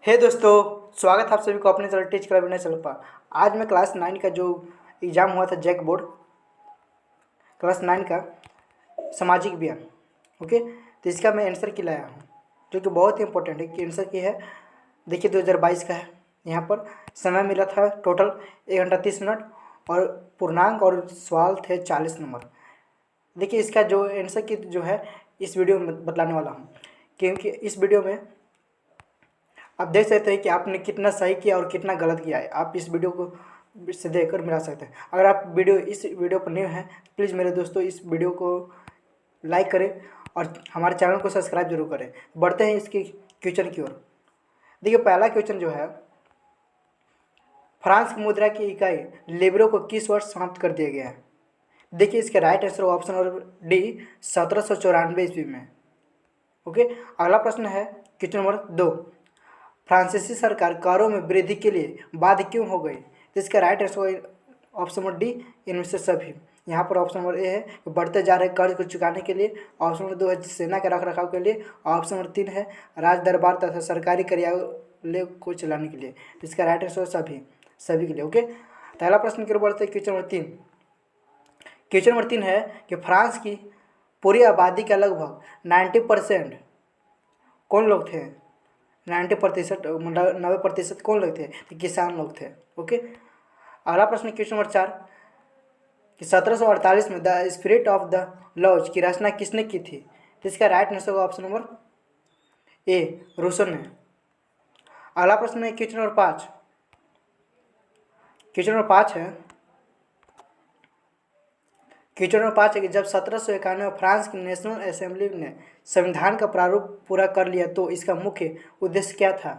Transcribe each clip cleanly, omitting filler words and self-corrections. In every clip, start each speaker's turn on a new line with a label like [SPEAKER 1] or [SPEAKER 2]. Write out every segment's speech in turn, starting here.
[SPEAKER 1] हे दोस्तों, स्वागत है आप सभी को अपने channel teach club India channel पर। आज मैं क्लास 9 का जो एग्ज़ाम हुआ था जैक बोर्ड क्लास 9 का सामाजिक विज्ञान, ओके, तो इसका मैं आंसर की लाया हूँ जो कि बहुत ही इंपॉर्टेंट है कि आंसर की है। देखिए 2022 का है। यहाँ पर समय मिला था टोटल 1 घंटा 30 मिनट और पूर्णांक और सवाल थे 40 नंबर। देखिए इसका जो आंसर की जो है इस वीडियो में बतलाने वाला हूँ, क्योंकि इस वीडियो में आप देख सकते हैं कि आपने कितना सही किया और कितना गलत किया है। आप इस वीडियो को से देखकर मिला सकते हैं। अगर आप इस वीडियो पर न्यू हैं प्लीज़ मेरे दोस्तों इस वीडियो को लाइक करें और हमारे चैनल को सब्सक्राइब जरूर करें। बढ़ते हैं इसके क्वेश्चन की ओर। देखिए पहला क्वेश्चन जो है, फ्रांस की मुद्रा की इकाई लिब्रो को किस वर्ष समाप्त कर दिया गया है? देखिए इसका right answer option number D 1794 ईस्वी में। ओके, अगला प्रश्न है क्वेश्चन नंबर 2, फ्रांसीसी सरकार करों में वृद्धि के लिए बाध्य क्यों हो गई? तो इसका right answer option number D इनमें से सभी। यहाँ पर ऑप्शन नंबर ए है कि बढ़ते जा रहे कर्ज को चुकाने के लिए, ऑप्शन नंबर 2 है सेना के रख रखाव के लिए, ऑप्शन नंबर 3 है राज दरबार तथा सरकारी कार्यालय को चलाने के लिए। इसका राइट आंसर सभी के लिए। ओके, पहला प्रश्न की ओर बढ़ते हैं। क्वेश्चन नंबर 3, क्वेश्चन नंबर 3 है कि फ्रांस की पूरी आबादी का लगभग 90% कौन लोग थे? 90% मतलब 90% कौन लोग थे? तो किसान लोग थे। ओके, अगला प्रश्न क्वेश्चन नंबर 4 कि 1748 में the spirit of the laws की रचना किसने की थी? तो इसका राइट आंसर होगा ऑप्शन नंबर ए रूसो ने। अगला प्रश्न है क्वेश्चन नंबर 5। क्वेश्चन नंबर 5 है क्वेश्चन नंबर 5 है कि जब 1791 में फ्रांस की नेशनल असेंबली ने संविधान का प्रारूप पूरा कर लिया तो इसका मुख्य उद्देश्य क्या था?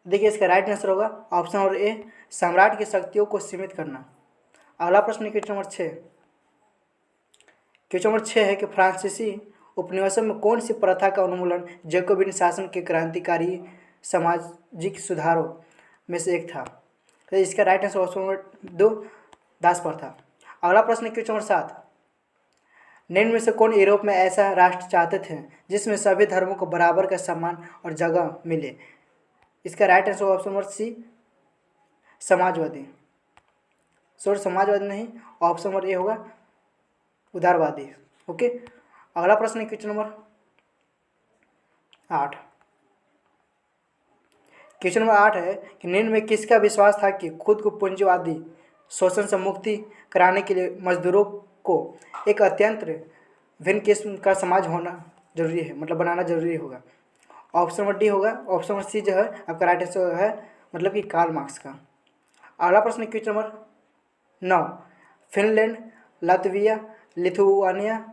[SPEAKER 1] देखिए इसका राइट आंसर होगा ऑप्शन नंबर ए सम्राट की शक्तियों को सीमित करना। अगला प्रश्न क्वेश्चन नंबर 6। क्वेश्चन नंबर 6 है कि फ्रांसीसी उपनिवेशों में कौन सी प्रथा का उन्मूलन जैकोबिन शासन के क्रांतिकारी सामाजिक सुधारों में से एक था? तो इसका राइट आंसर ऑप्शन नंबर 2 दास प्रथा। अगला प्रश्न क्वेश्चन नंबर 7, निम्न में से कौन यूरोप में ऐसा राष्ट्र चाहते थे जिसमें सभी धर्मों को बराबर का सम्मान और जगह मिले? इसका right answer option number C समाजवादी। समाजवादी नहीं, ऑप्शन नंबर ए होगा उदारवादी। ओके, अगला प्रश्न क्वेश्चन नंबर 8। क्वेश्चन नंबर 8 है कि निम्न में किसका विश्वास था कि खुद को पूंजीवादी शोषण से मुक्ति कराने के लिए मजदूरों को एक अत्यंत भिन्न किस्म का समाज होना जरूरी है, मतलब बनाना जरूरी होगा? ऑप्शन नंबर डी होगा। ऑप्शन नंबर सी जो है आपका राइट आंसर है, मतलब कि कार्ल मार्क्स का। अगला प्रश्न question number 9, Finland, Latvia, Lithuania,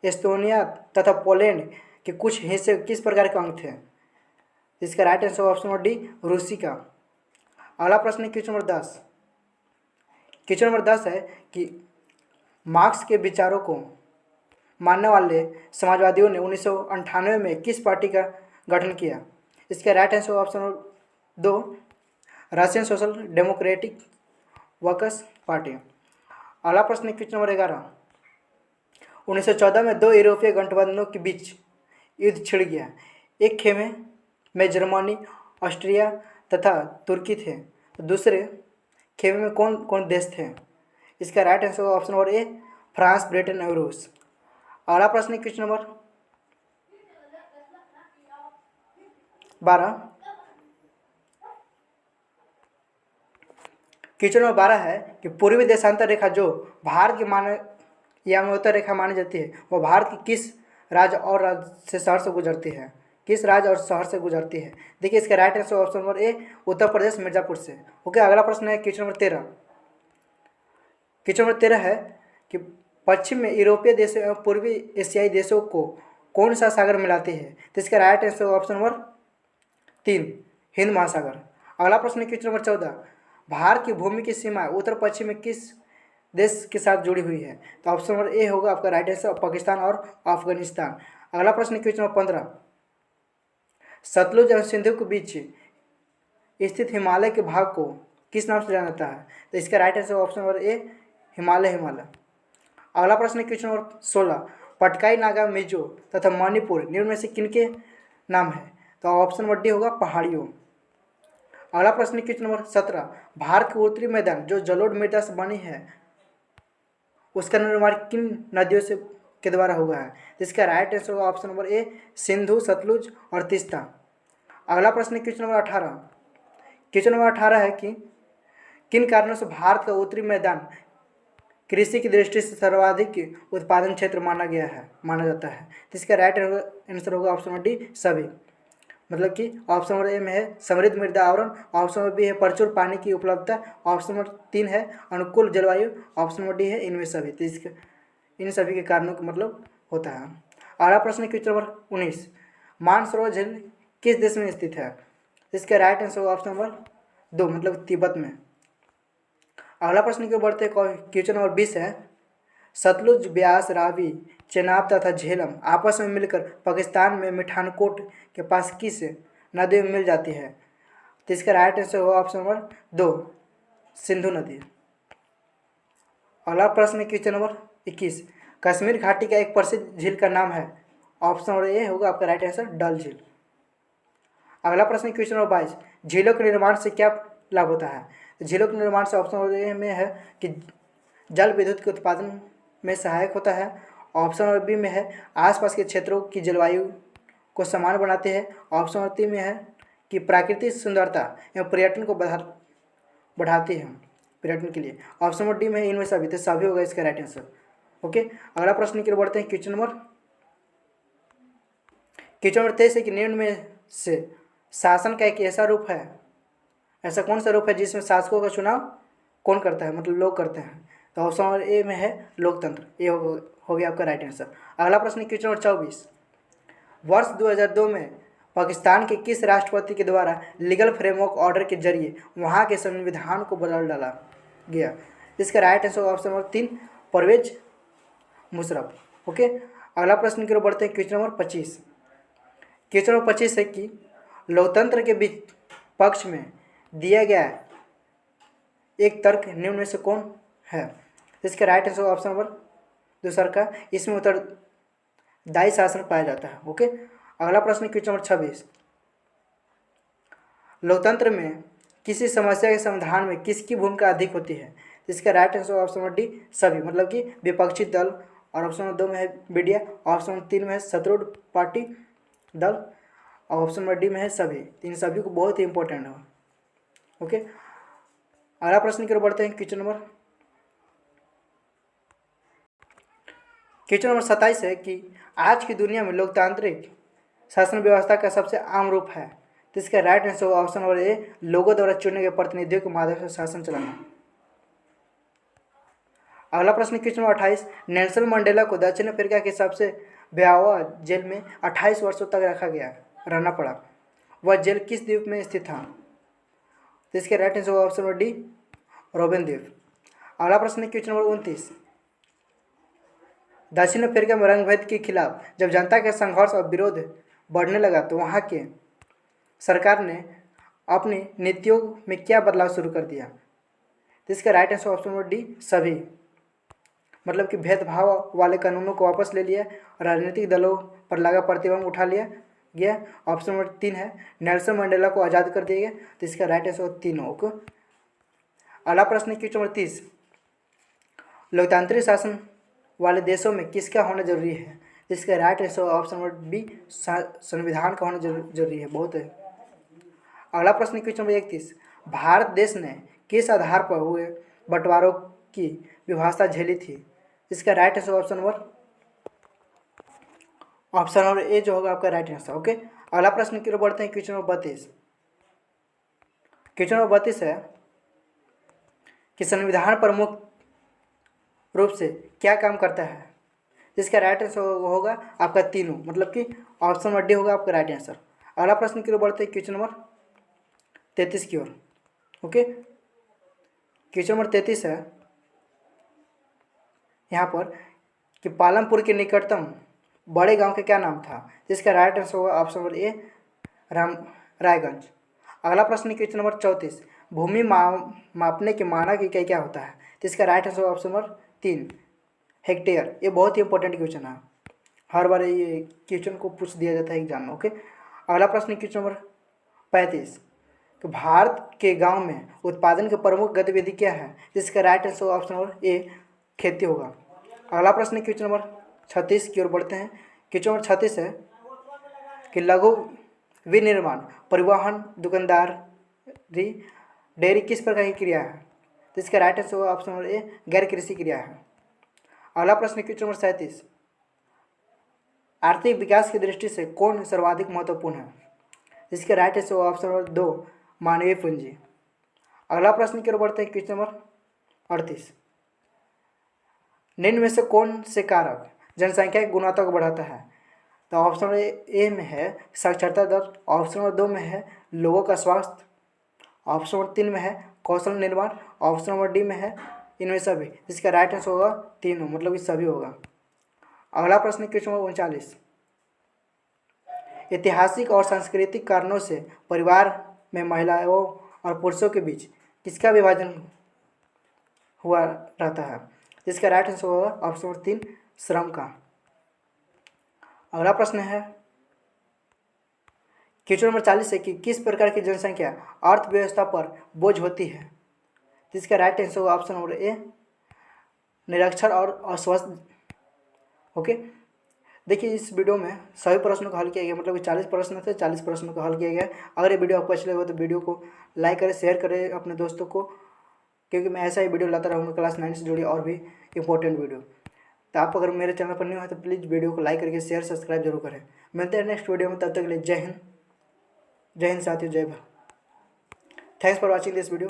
[SPEAKER 1] Estonia तथा पोलैंड के कुछ हिस्से किस प्रकार के अंग थे? इसका right answer option number D रूसी का। अगला प्रश्न क्वेश्चन नंबर 10। क्वेश्चन नंबर 10 है कि मार्क्स के विचारों को मानने वाले समाजवादियों ने 1998 में किस पार्टी का गठन किया? इसका right answer option number 2 Russian social democratic workers party. अगला प्रश्न क्वेश्चन नंबर 11, 1914 में दो यूरोपीय गठबंधनों के बीच युद्ध छिड़ गया। एक खेमे में जर्मनी, ऑस्ट्रिया तथा तुर्की थे, तो दूसरे खेमे में कौन कौन देश थे? इसका राइट आंसर ऑप्शन नंबर ए फ्रांस, ब्रिटेन और रूस। अगला प्रश्न क्वेश्चन नंबर 12। क्वेश्चन नंबर 12 है कि पूर्वी देशांतर रेखा जो भारत की उत्तर रेखा मानी जाती है वो भारत की किस राज्य और शहर से गुजरती है? किस राज्य और शहर से गुजरती है? देखिए इसका right answer option number A Uttar Pradesh, Mirzapur से। ओके, अगला प्रश्न है क्वेश्चन नंबर 13। क्वेश्चन नंबर 13 है कि पश्चिम में यूरोपीय देशों एवं पूर्वी एशियाई देशों को कौन सा सागर मिलाती है? तो इसका right answer option number 3 Hind महासागर। अगला प्रश्न क्वेश्चन नंबर 14, भारत की भूमि की सीमा उत्तर पश्चिम में किस देश के साथ जुड़ी हुई है? तो ऑप्शन नंबर ए होगा आपका राइट आंसर पाकिस्तान और अफगानिस्तान। अगला प्रश्न क्वेश्चन नंबर 15, सतलुज और सिंधु के बीच स्थित हिमालय के भाग को किस नाम से जाना जाता है? तो इसका राइट आंसर ऑप्शन नंबर ए हिमालय। अगला प्रश्न क्वेश्चन नंबर 16, पटकाई, नागा, मिजो तथा मणिपुर निम्न में से किनके नाम है? तो ऑप्शन नंबर डी होगा पहाड़ियों। अगला प्रश्न क्वेश्चन नंबर 17, भारत के उत्तरी मैदान जो जलोढ़ मृदा से बनी है उसका निर्माण किन नदियों से के द्वारा हुआ है? इसका राइट आंसर होगा option number A Sindhu, Sutlej और तीस्ता। अगला प्रश्न क्वेश्चन नंबर 18, क्वेश्चन नंबर 18 है कि किन कारणों से भारत का उत्तरी मैदान कृषि की दृष्टि से सर्वाधिक उत्पादन क्षेत्र माना जाता है? तो इसका राइट आंसर होगा ऑप्शन नंबर डी सभी। मतलब कि ऑप्शन नंबर ए में है समृद्ध मृदा आवरण, ऑप्शन नंबर बी है प्रचुर पानी की उपलब्धता, ऑप्शन नंबर 3 है अनुकूल जलवायु, ऑप्शन नंबर डी है इनमें सभी। तो इसके इन सभी के कारणों का मतलब होता है। अगला प्रश्न क्वेश्चन नंबर 19, मानसरोवर झील किस देश में स्थित है? इसका राइट आंसर होगा ऑप्शन नंबर 2 मतलब तिब्बत में। अगला प्रश्न की ओर बढ़ते क्वेश्चन नंबर 20 है सतलुज, ब्यास, रावी, चेनाब तथा झेलम आपस में मिलकर पाकिस्तान में मिठानकोट के पास किस नदी में मिल जाती है? तो इसका राइट आंसर होगा ऑप्शन नंबर 2 सिंधु नदी। अगला प्रश्न क्वेश्चन नंबर 21, कश्मीर घाटी का एक प्रसिद्ध झील का नाम है? ऑप्शन नंबर ए होगा आपका राइट आंसर डल झील। अगला प्रश्न क्वेश्चन नंबर 22, झीलों के निर्माण से क्या लाभ होता है? झीलों के निर्माण से ऑप्शन नंबर ए में है कि जल विद्युत के उत्पादन में सहायक होता है, ऑप्शन नंबर बी में है आसपास के क्षेत्रों की जलवायु को समान बनाते हैं, ऑप्शन नंबर 3 में है कि प्राकृतिक सुंदरता एवं पर्यटन को बढ़ाती है पर्यटन के लिए, ऑप्शन नंबर डी में है इनमें सभी। तो सभी होगा इसका राइट आंसर। ओके, अगला प्रश्न की ओर बढ़ते हैं क्वेश्चन नंबर 23 है कि निम्न में से शासन का एक ऐसा रूप है, ऐसा कौन सा रूप है जिसमें शासकों का चुनाव कौन करता है मतलब लोग करते हैं? तो ऑप्शन नंबर ए में है लोकतंत्र। ये हो गया आपका राइट आंसर। अगला प्रश्न क्वेश्चन नंबर 24, वर्ष 2002 में पाकिस्तान के किस राष्ट्रपति के द्वारा लीगल फ्रेमवर्क ऑर्डर के जरिए वहाँ के संविधान को बदल डाला गया? इसका right answer option number 3 Pervez Musharraf. Okay, अगला प्रश्न की ओर बढ़ते हैं क्वेश्चन नंबर 25। क्वेश्चन नंबर 25 है कि लोकतंत्र के बीच पक्ष में दिया गया एक तर्क निम्न में से कौन है? इसका राइट आंसर ऑप्शन नंबर दूसरा का इसमें उत्तरदायी शासन पाया जाता है। ओके, अगला प्रश्न क्वेश्चन नंबर 26, लोकतंत्र में किसी समस्या के समाधान में किसकी भूमिका अधिक होती है? इसका right answer option number D सभी, मतलब कि विपक्षी दल, और ऑप्शन नंबर 2 में है मीडिया, ऑप्शन नंबर 3 में है शत्रुघ्न पार्टी दल, और ऑप्शन नंबर डी में है सभी। इन सभी को बहुत ही इंपॉर्टेंट है। ओके, अगला प्रश्न की ओर बढ़ते हैं क्वेश्चन नंबर 27 है कि आज की दुनिया में लोकतांत्रिक शासन व्यवस्था का सबसे आम रूप है? तो इसका राइट आंसर ऑप्शन नंबर ए लोगों द्वारा चुने गए प्रतिनिधियों के माध्यम से शासन चलाना। अगला प्रश्न क्वेश्चन नंबर 28, नेल्सन मंडेला को दक्षिण अफ्रीका के सबसे भयावह जेल में 28 वर्षों तक रहना पड़ा। वह जेल किस द्वीप में स्थित था? तो इसके right answer option number D Robben द्वीप। अगला प्रश्न क्वेश्चन नंबर 29, दक्षिण अफ्रीका में रंगभेद के खिलाफ जब जनता का संघर्ष और विरोध बढ़ने लगा तो वहाँ के सरकार ने अपनी नीतियों में क्या बदलाव शुरू कर दिया? तो इसका right answer option number D सभी, मतलब कि भेदभाव वाले कानूनों को वापस ले लिया, राजनीतिक दलों पर लगा प्रतिबंध उठा लिया गया। ऑप्शन नंबर 3 है नेल्सन मंडेला को आज़ाद कर दिया गया। तो इसका राइट आंसर 3 होगा। अगला प्रश्न क्वेश्चन नंबर 30, लोकतांत्रिक शासन वाले देशों में किसका होना जरूरी है? इसका right answer option number B संविधान का होना जरूरी है, बहुत है। अगला प्रश्न क्वेश्चन नंबर 31, भारत देश ने किस आधार पर हुए बंटवारों की विभाषा झेली थी? इसका राइट आंसर ऑप्शन नंबर ए जो होगा आपका राइट आंसर। ओके, अगला प्रश्न की ओर बढ़ते हैं क्वेश्चन नंबर 32। क्वेश्चन नंबर 32 है कि संविधान प्रमुख रूप से क्या काम करता है? जिसका राइट आंसर होगा आपका तीनों, मतलब कि ऑप्शन नंबर डी होगा आपका राइट आंसर। अगला प्रश्न की ओर बढ़ते हैं क्वेश्चन नंबर 33 की ओर। ओके, क्वेश्चन नंबर 33 है यहाँ पर कि पालमपुर के निकटतम बड़े गांव का क्या नाम था? जिसका राइट आंसर होगा ऑप्शन नंबर ए रायगंज। अगला प्रश्न क्वेश्चन नंबर 34, भूमि मापने के मानक इकाई क्या होता है? तो इसका right answer option number 3 hectare. ये बहुत ही इंपॉर्टेंट क्वेश्चन है, हर बार ये क्वेश्चन को पूछ दिया जाता है एग्जाम में। ओके, अगला प्रश्न क्वेश्चन नंबर 35 कि भारत के गांव में उत्पादन की प्रमुख गतिविधि क्या है, जिसका राइट आंसर ऑप्शन नंबर ए खेती होगा। अगला प्रश्न क्वेश्चन नंबर 36 की ओर बढ़ते हैं। क्वेश्चन नंबर 36 है कि लघु विनिर्माण, परिवहन, दुकानदारी, डेयरी किस प्रकार की क्रिया है, तो इसका राइट आंसर होगा ऑप्शन नंबर ए गैर कृषि क्रिया है। अगला प्रश्न क्वेश्चन नंबर 37 आर्थिक विकास की दृष्टि से कौन सर्वाधिक महत्वपूर्ण है, इसका राइट आंसर होगा ऑप्शन नंबर 2 मानवीय पूंजी। अगला प्रश्न की ओर बढ़ते हैं क्वेश्चन नंबर 38 निम्न में से कौन से कारक जनसंख्या की गुणवत्ता को बढ़ाता है, तो ऑप्शन नंबर ए में है साक्षरता दर, ऑप्शन नंबर 2 में है लोगों का स्वास्थ्य, ऑप्शन नंबर 3 में है कौशल निर्माण, ऑप्शन नंबर डी में है इनमें सभी, जिसका राइट आंसर होगा तीनों, मतलब ये सभी होगा। अगला प्रश्न क्वेश्चन नंबर 39 ऐतिहासिक और सांस्कृतिक कारणों से परिवार में महिलाओं और पुरुषों के बीच किसका विभाजन हुआ रहता है, जिसका राइट आंसर होगा ऑप्शन नंबर 3 श्रम का। अगला प्रश्न है क्वेश्चन नंबर 40 है कि किस प्रकार की जनसंख्या अर्थव्यवस्था पर बोझ होती है, जिसका राइट आंसर होगा ऑप्शन नंबर ए निरक्षर और अस्वस्थ। ओके, देखिए इस वीडियो में सभी प्रश्नों को हल किया गया, मतलब 40 प्रश्न थे, 40 प्रश्नों को हल किया गया। अगर ये वीडियो आपको अच्छा लगे तो वीडियो को लाइक करें, शेयर करें अपने दोस्तों को, क्योंकि मैं ऐसा ही वीडियो लाता रहूँगा क्लास 9 से जुड़ी और भी इंपॉर्टेंट वीडियो। तो आप अगर मेरे चैनल पर नहीं हो तो प्लीज़ वीडियो को लाइक करके शेयर सब्सक्राइब जरूर करें। मिलते हैं नेक्स्ट वीडियो में, तब तक के लिए जय हिंद साथियों, जय Bharat. Thanks for watching this video.